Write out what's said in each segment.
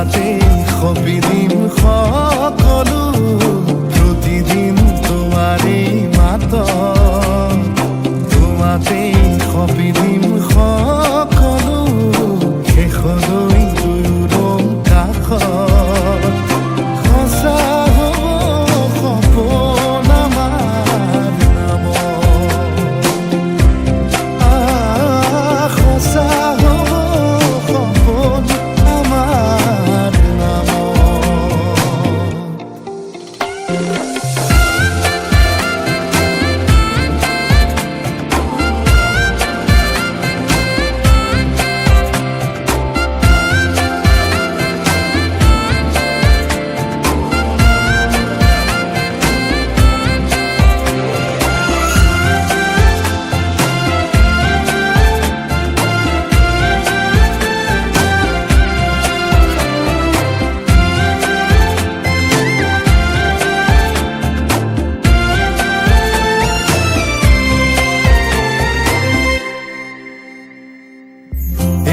তোমাতে সপিদিম সকলো প্ৰতিদিন তোমাৰে মাত তোমাতে সপিদিম সকলো শেষলৈ দুয়োদম কাষত সঁচা হ'ব সপোন আমাৰ নামত সঁচা হ'ব সপোন আমাৰ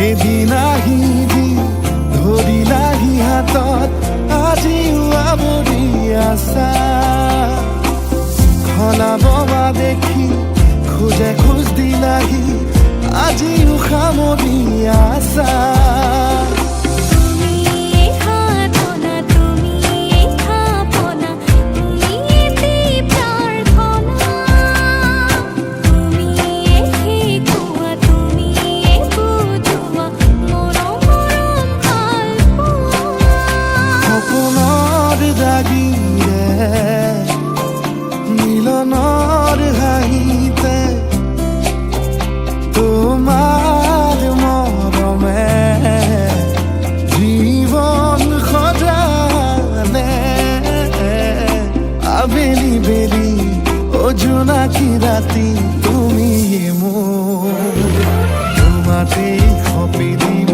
এদিন আহিবি ধৰিলাহি হাতত আজিও আৱৰি আছা সলাব দেখি খোজে খোজ দিলাহি আজিও সামৰি আছা মিলনৰ হাঁহিতে তোমাৰ মৰমে জীৱন সজালে আবেলি বেলি জোনাকী ৰাতি তুমিয়ে মোৰ তোমাতেই সপিদিম